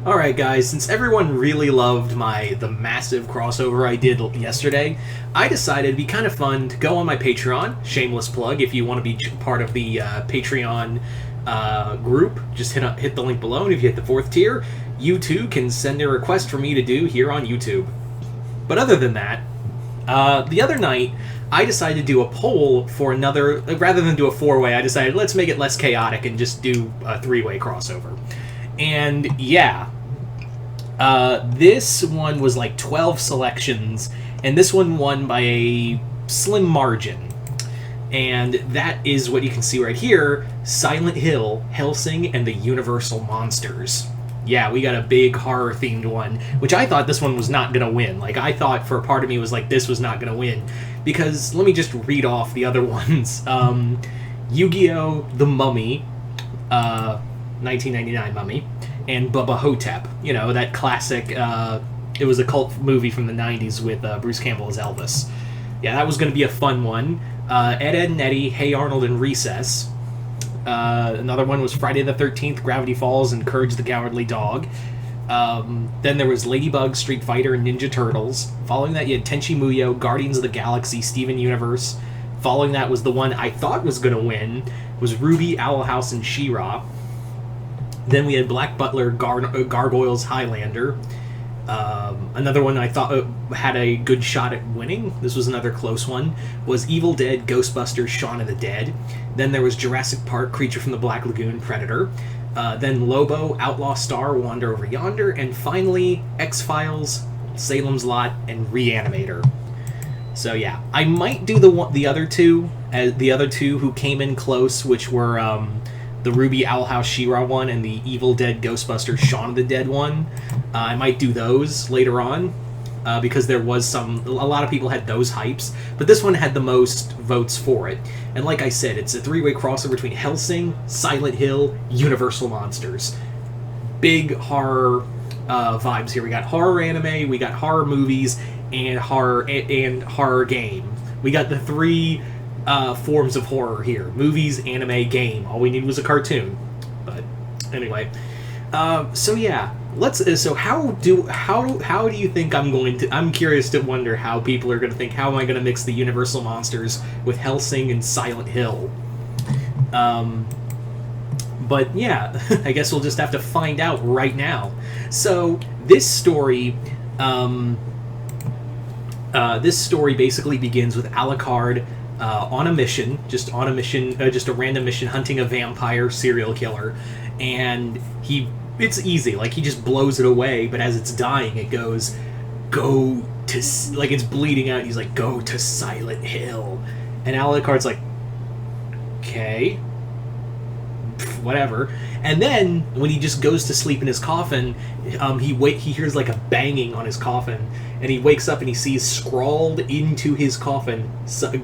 Alright guys, since everyone really loved the massive crossover I did yesterday, I decided it'd be kind of fun to go on my Patreon, shameless plug, if you want to be part of the Patreon group, just hit the link below, and if you hit the 4th tier, you too can send a request for me to do here on YouTube. But other than that, the other night, I decided to do a poll for another, rather than do a 4-way, I decided let's make it less chaotic and just do a 3-way crossover. And yeah, this one was like 12 selections, and this one won by a slim margin. And that is what you can see right here, Silent Hill, Hellsing, and the Universal Monsters. Yeah, we got a big horror-themed one, which I thought this one was not going to win. Like, I thought for a part of me was like, this was not going to win. Because, let me just read off the other ones. Yu-Gi-Oh! The Mummy, 1999 Mummy, and Bubba Hotep. You know, that classic, it was a cult movie from the 90s with Bruce Campbell as Elvis. Yeah, that was going to be a fun one. Ed, Edd and Eddy, Hey Arnold, and Recess. Another one was Friday the 13th, Gravity Falls, and Courage the Cowardly Dog. Then there was Ladybug, Street Fighter, and Ninja Turtles. Following that, you had Tenchi Muyo, Guardians of the Galaxy, Steven Universe. Following that was the one I thought was going to win, was Ruby, Owl House, and She-Ra. Then we had Black Butler, Gargoyles, Highlander. Another one I thought had a good shot at winning, this was another close one, was Evil Dead, Ghostbusters, Shaun of the Dead. Then there was Jurassic Park, Creature from the Black Lagoon, Predator. Then Lobo, Outlaw Star, Wander Over Yonder. And finally, X-Files, Salem's Lot, and Reanimator. So yeah, I might do the other two who came in close, which were the Ruby Owl House She-Ra one and the Evil Dead Ghostbusters Shaun of the Dead one. I might do those later on because there was a lot of people had those hypes, but this one had the most votes for it. And like I said, it's a 3-way crossover between Hellsing, Silent Hill, Universal Monsters. Big horror vibes here. We got horror anime, we got horror movies, and horror game. We got the 3 forms of horror here: movies, anime, game. All we need was a cartoon. But anyway, so yeah, so how do you think I'm going to? I'm curious to wonder how people are going to think. How am I going to mix the Universal Monsters with Hellsing and Silent Hill? But yeah, I guess we'll just have to find out right now. So this story basically begins with Alucard on a mission, just a random mission, hunting a vampire serial killer, and it's easy, like he just blows it away, but as it's dying, it goes, go to, like it's bleeding out, and he's like, go to Silent Hill, and Alucard's like, okay, whatever. And then when he just goes to sleep in his coffin, he hears like a banging on his coffin, and he wakes up and he sees scrawled into his coffin,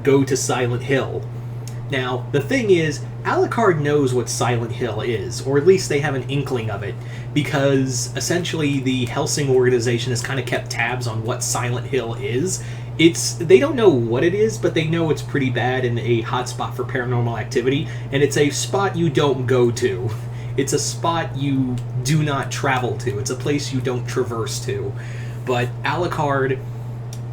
go to Silent Hill. Now, the thing is, Alucard knows what Silent Hill is, or at least they have an inkling of it, because essentially the Hellsing organization has kind of kept tabs on what Silent Hill is. They don't know what it is, but they know it's pretty bad and a hotspot for paranormal activity, and it's a spot you don't go to. It's a spot you do not travel to. It's a place you don't traverse to. But Alucard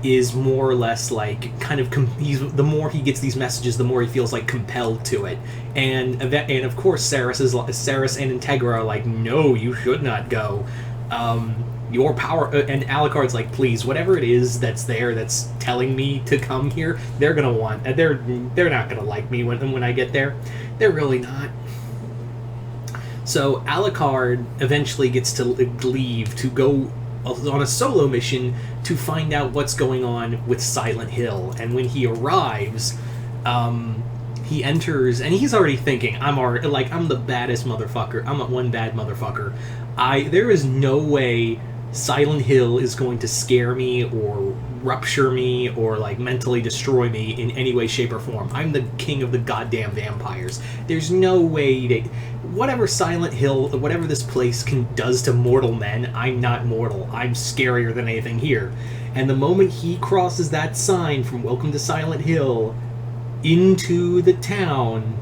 is more or less like kind of the more he gets these messages, the more he feels like compelled to it. And of course Saris and Integra are like, no, you should not go. Your power, and Alucard's like, please, whatever it is that's there that's telling me to come here, they're not gonna like me when I get there. They're really not. So Alucard eventually gets to leave to go on a solo mission to find out what's going on with Silent Hill. And when he arrives, he enters, and he's already thinking, I'm the baddest motherfucker. I'm one bad motherfucker. There is no way Silent Hill is going to scare me or rupture me or like mentally destroy me in any way, shape, or form. I'm the king of the goddamn vampires. There's no way that whatever Silent Hill, whatever this place does to mortal men, I'm not mortal. I'm scarier than anything here. And the moment he crosses that sign from Welcome to Silent Hill into the town,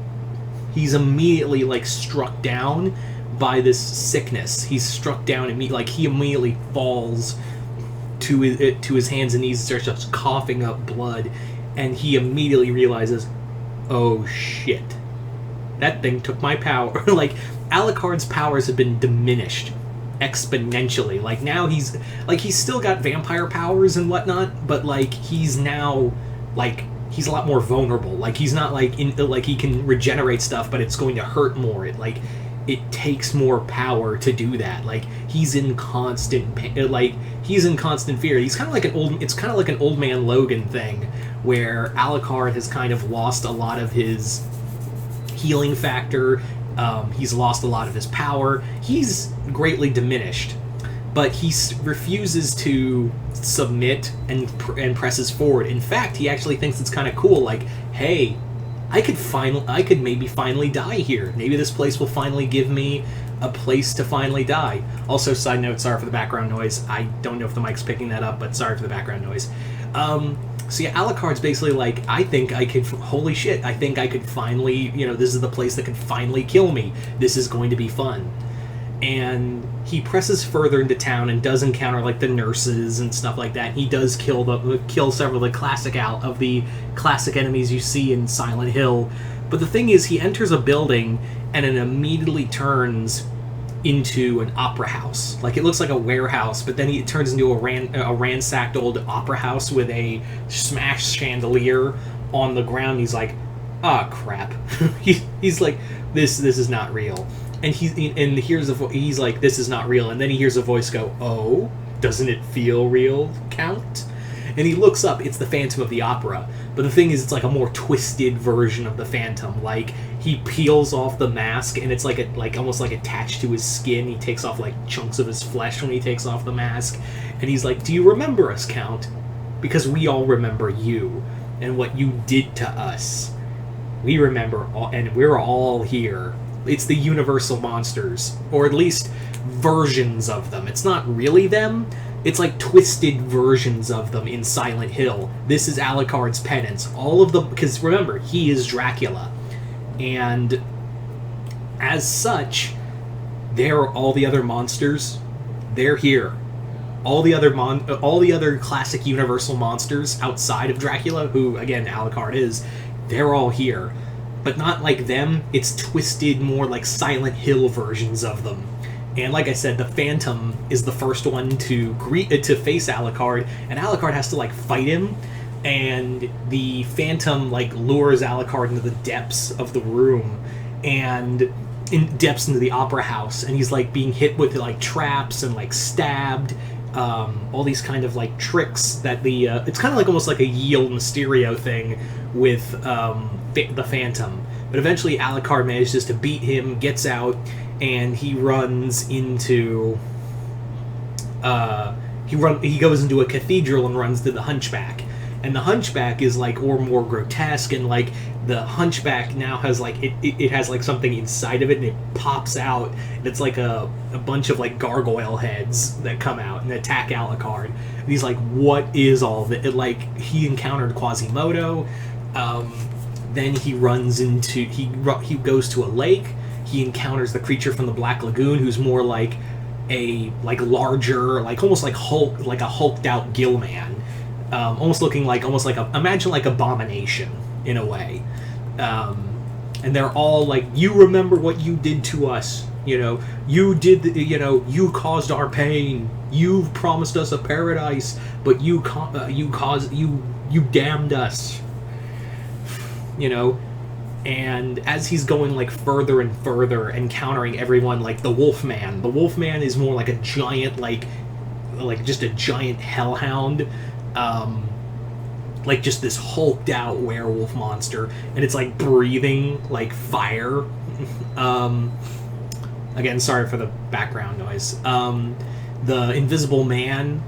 he's immediately like struck down by this sickness. He's struck down and like he immediately falls to his hands and knees and starts just coughing up blood, and he immediately realizes, oh shit, that thing took my power. Like, Alucard's powers have been diminished exponentially. Like, now he's still got vampire powers and whatnot, but like he's now like he's a lot more vulnerable. Like, he's not like like he can regenerate stuff, but it's going to hurt more. It takes more power to do that. Like, he's in constant he's in constant fear. He's kind of like an old man Logan thing, where Alucard has kind of lost a lot of his healing factor. He's lost a lot of his power. He's greatly diminished, but he refuses to submit and presses forward. In fact, he actually thinks it's kind of cool. Like, hey, I could maybe finally die here. Maybe this place will finally give me a place to finally die. Also, side note, sorry for the background noise. I don't know if the mic's picking that up, but sorry for the background noise. So yeah, Alucard's basically like, holy shit, I think I could finally, this is the place that could finally kill me. This is going to be fun. And he presses further into town and does encounter like the nurses and stuff like that. He does kill several of the classic enemies you see in Silent Hill. But the thing is, he enters a building and it immediately turns into an opera house. Like, it looks like a warehouse, but then it turns into a ransacked old opera house with a smashed chandelier on the ground. He's like, ah, crap. he's like, this is not real. And he's like, this is not real. And then he hears a voice go, oh, doesn't it feel real, Count? And he looks up. It's the Phantom of the Opera. But the thing is, it's like a more twisted version of the Phantom. Like, he peels off the mask, and it's almost like attached to his skin. He takes off like chunks of his flesh when he takes off the mask. And he's like, do you remember us, Count? Because we all remember you and what you did to us. We remember, and we're all here. It's the Universal Monsters, or at least versions of them. It's not really them. It's like twisted versions of them in Silent Hill. This is Alucard's penance. Because remember, he is Dracula. And as such, all the other monsters, they're here. All the other classic Universal monsters outside of Dracula, who, again, Alucard is, they're all here. But not like them, it's twisted, more like Silent Hill versions of them. And like I said, the Phantom is the first one to face Alucard, and Alucard has to like fight him, and the Phantom like lures Alucard into the depths of the room, and into the opera house, and he's like being hit with like traps and like stabbed, all these kind of like tricks that it's kind of like almost like a Yield Mysterio thing with the Phantom. But eventually Alucard manages to beat him, gets out, and he runs into he goes into a cathedral and runs to the Hunchback. And the Hunchback is like more grotesque, and like the Hunchback now has like it has like something inside of it, and it pops out, and it's like a bunch of like gargoyle heads that come out and attack Alucard. And he's like, what is all that? He encountered Quasimodo. Then he runs into he goes to a lake. He encounters the creature from the Black Lagoon, who's more like a larger, like almost like Hulk, like a hulked out gill man. Imagine like Abomination in a way. And they're all like, you remember what you did to us, you caused our pain, you promised us a paradise, but you damned us, and as he's going like further and further, encountering everyone, like the Wolfman is more like a giant, like just a giant hellhound, like just this hulked out werewolf monster, and it's like breathing like fire. Again, sorry for the background noise. The Invisible Man,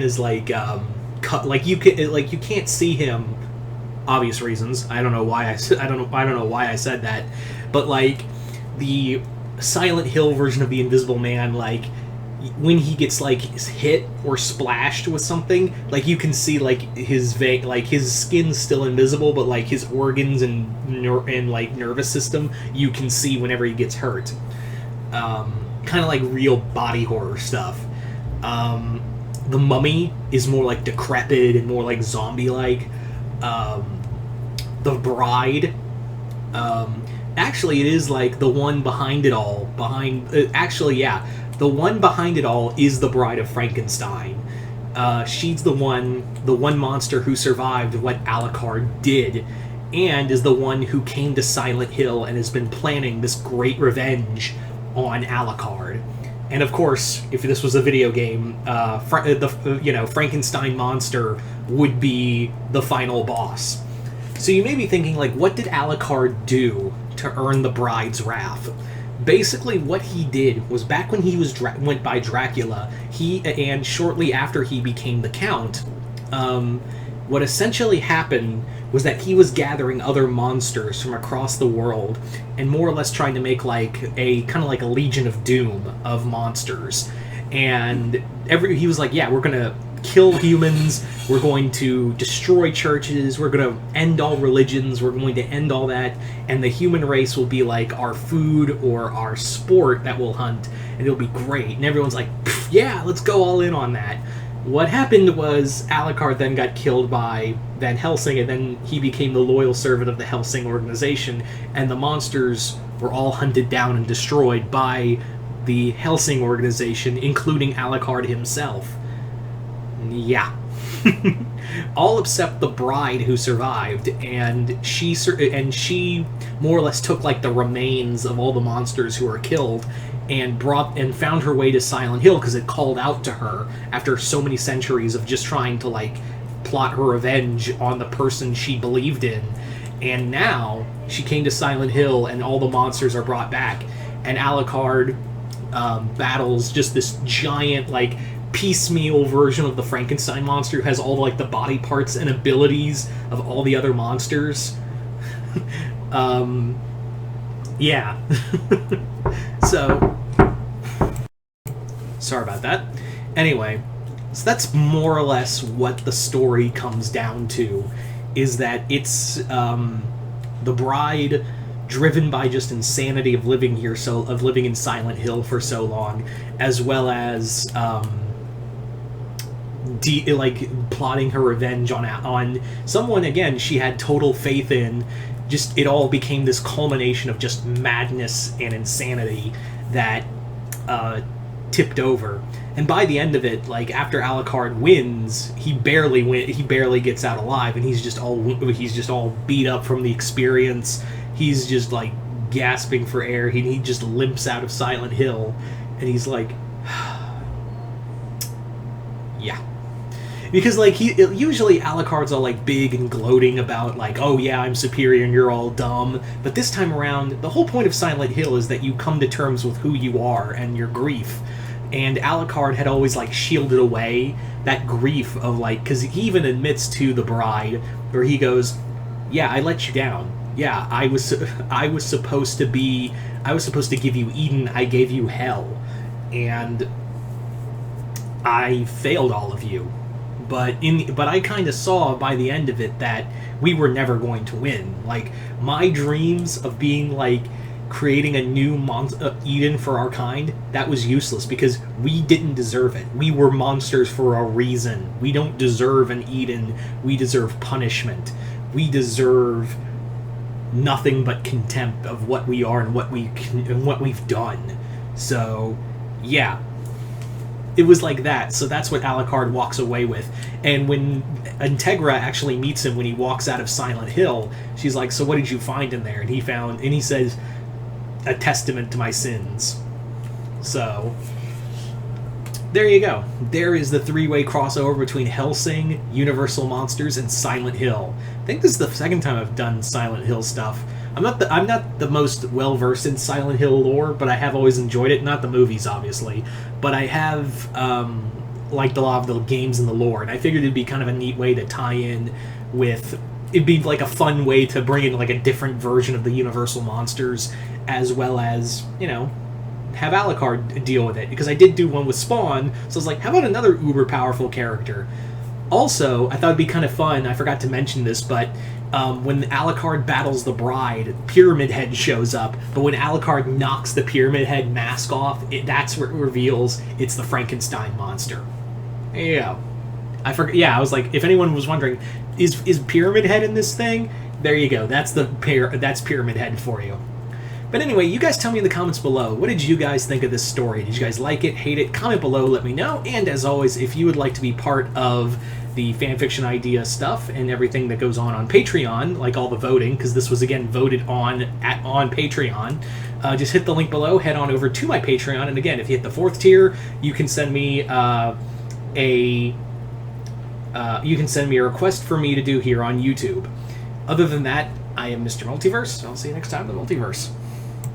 is like like you can't see him, obvious reasons. I don't know why I said that, but like the Silent Hill version of the Invisible Man, like when he gets like hit or splashed with something, like you can see like his skin's still invisible, but like his organs and like nervous system you can see whenever he gets hurt. Kind of like real body horror stuff. The Mummy is more like decrepit and more like zombie-like. The Bride, actually, it is like the one behind it all. The one behind it all is the Bride of Frankenstein. She's the one monster who survived what Alucard did, and is the one who came to Silent Hill and has been planning this great revenge on Alucard. And of course, if this was a video game, Frankenstein monster would be the final boss. So you may be thinking, like, what did Alucard do to earn the Bride's wrath? Basically, what he did was, back when he went by Dracula, and shortly after he became the Count, what essentially happened was that he was gathering other monsters from across the world and more or less trying to make like a kind of like a Legion of Doom of monsters. And he was like, yeah, we're gonna kill humans, we're going to destroy churches, we're gonna end all religions, we're going to end all that, and the human race will be like our food or our sport that we'll hunt, and it'll be great. And everyone's like, yeah, let's go all in on that. What happened was Alucard then got killed by Van Helsing, and then he became the loyal servant of the Hellsing organization, and the monsters were all hunted down and destroyed by the Hellsing organization, including Alucard himself. Yeah. All except the Bride, who survived, and she more or less took like the remains of all the monsters who were killed and found her way to Silent Hill because it called out to her after so many centuries of just trying to like plot her revenge on the person she believed in. And now she came to Silent Hill and all the monsters are brought back, and Alucard battles just this giant like piecemeal version of the Frankenstein monster who has all like the body parts and abilities of all the other monsters. Yeah. So, sorry about that. Anyway, so that's more or less what the story comes down to, is that it's the Bride, driven by just insanity of living in Silent Hill for so long, as well as plotting her revenge on someone again she had total faith in. Just it all became this culmination of just madness and insanity that tipped over. And by the end of it, like after Alucard wins, he barely gets out alive, and he's just all beat up from the experience. He's just like gasping for air. He just limps out of Silent Hill, and he's like, yeah. Because like usually Alucard's all like big and gloating about like, oh yeah, I'm superior and you're all dumb. But this time around, the whole point of Silent Hill is that you come to terms with who you are and your grief. And Alucard had always like shielded away that grief of like, because he even admits to the Bride where he goes, yeah, I let you down. Yeah, I was supposed to give you Eden. I gave you hell, and I failed all of you. But I kind of saw by the end of it that we were never going to win. Like, my dreams of being like creating a new Eden for our kind, that was useless because we didn't deserve it. We were monsters for a reason. We don't deserve an Eden. We deserve punishment. We deserve nothing but contempt of what we are and what we've done. So, yeah. It was like that, so that's what Alucard walks away with. And when Integra actually meets him when he walks out of Silent Hill, she's like, so what did you find in there? And he says, a testament to my sins. So, there you go. There is the three-way crossover between Hellsing, Universal Monsters, and Silent Hill. I think this is the second time I've done Silent Hill stuff. I'm not the most well-versed in Silent Hill lore, but I have always enjoyed it. Not the movies, obviously, but I have liked a lot of the games and the lore, and I figured it'd be kind of a neat way to tie in with... It'd be like a fun way to bring in like a different version of the Universal Monsters, as well as, you know, have Alucard deal with it, because I did do one with Spawn, so I was like, how about another uber powerful character? Also, I thought it'd be kind of fun, I forgot to mention this, but when Alucard battles the bride, Pyramid Head shows up, but when Alucard knocks the Pyramid Head mask off, that's where it reveals it's the Frankenstein monster. There you go. I was like, if anyone was wondering, is Pyramid Head in this thing? There you go. That's Pyramid Head for you. But anyway, you guys tell me in the comments below, what did you guys think of this story? Did you guys like it, hate it? Comment below, let me know. And as always, if you would like to be part of the fanfiction idea stuff and everything that goes on Patreon, like all the voting, because this was again voted on Patreon, just hit the link below, head on over to my Patreon, and again, if you hit the 4th tier, you can send me a request for me to do here on YouTube. Other than that, I am Mr. Multiverse. I'll see you next time in the Multiverse.